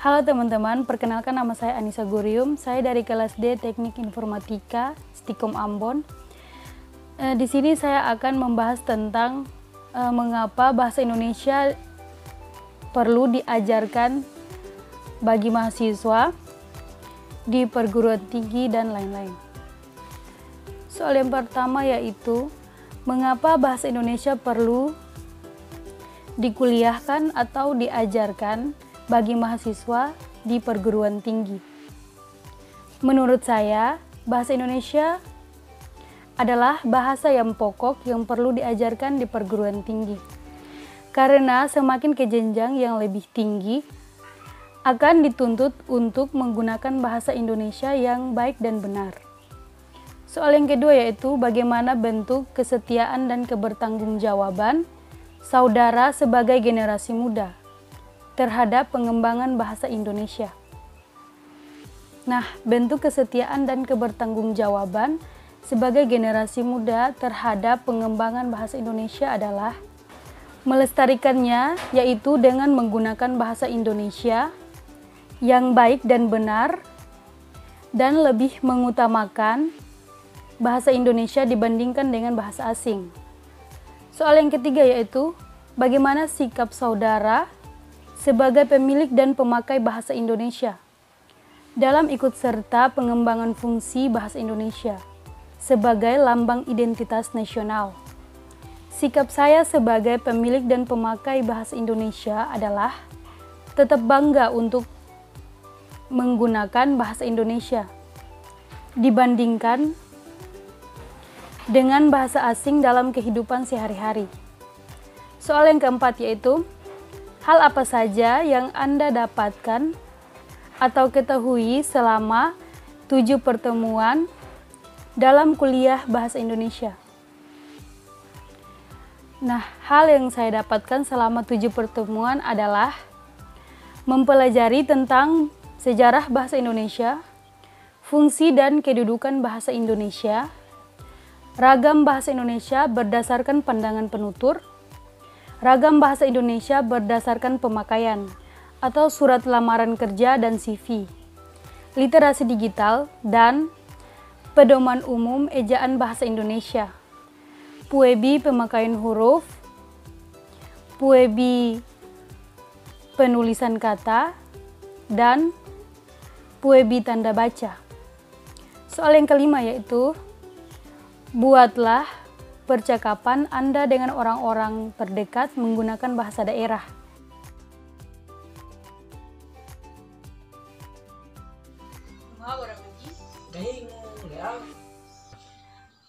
Halo teman-teman, perkenalkan nama saya Anissa Gurium. Saya dari kelas D Teknik Informatika Stikom Ambon. Di sini saya akan membahas tentang mengapa bahasa Indonesia perlu diajarkan bagi mahasiswa di perguruan tinggi dan lain-lain. Soal yang pertama yaitu mengapa bahasa Indonesia perlu dikuliahkan atau diajarkan bagi mahasiswa di perguruan tinggi. Menurut saya, bahasa Indonesia adalah bahasa yang pokok yang perlu diajarkan di perguruan tinggi. Karena semakin ke jenjang yang lebih tinggi, akan dituntut untuk menggunakan bahasa Indonesia yang baik dan benar. Soal yang kedua yaitu bagaimana bentuk kesetiaan dan kebertanggungjawaban saudara sebagai generasi muda terhadap pengembangan bahasa Indonesia. Nah, bentuk kesetiaan dan kebertanggungjawaban sebagai generasi muda terhadap pengembangan bahasa Indonesia adalah melestarikannya, yaitu dengan menggunakan bahasa Indonesia yang baik dan benar, dan lebih mengutamakan bahasa Indonesia dibandingkan dengan bahasa asing. Soal yang ketiga yaitu bagaimana sikap saudara sebagai pemilik dan pemakai bahasa Indonesia dalam ikut serta pengembangan fungsi bahasa Indonesia sebagai lambang identitas nasional. Sikap saya sebagai pemilik dan pemakai bahasa Indonesia adalah tetap bangga untuk menggunakan bahasa Indonesia dibandingkan dengan bahasa asing dalam kehidupan sehari-hari. Soal yang keempat yaitu hal apa saja yang Anda dapatkan atau ketahui selama 7 pertemuan dalam kuliah bahasa Indonesia? Nah, hal yang saya dapatkan selama 7 pertemuan adalah mempelajari tentang sejarah bahasa Indonesia, fungsi dan kedudukan bahasa Indonesia, ragam bahasa Indonesia berdasarkan pandangan penutur, ragam bahasa Indonesia berdasarkan pemakaian atau surat lamaran kerja dan CV, literasi digital, dan pedoman umum ejaan bahasa Indonesia, PUEBI pemakaian huruf, PUEBI penulisan kata, dan PUEBI tanda baca. Soal yang kelima yaitu buatlah percakapan Anda dengan orang-orang terdekat menggunakan bahasa daerah.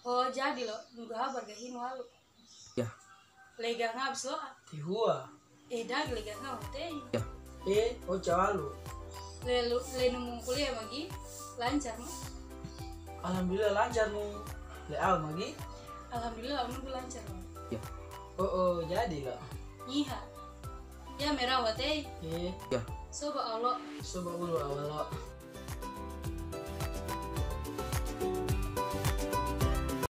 Oh jadi lo, nunggu habar gahi malu. Ya. Lega ngabis lo. Tihua. Dah lega ngabis. Ya. Oh cawalu. Le nunggu kuliah lagi lancar mo. Alhamdulillah lancar nih. Leal magi. Alhamdulillah nunggu lancar mo. Ya. Oh jadi lah. Iya. Ya merah wate. Eh. Ya. Soba Allah. Coba dulu awal.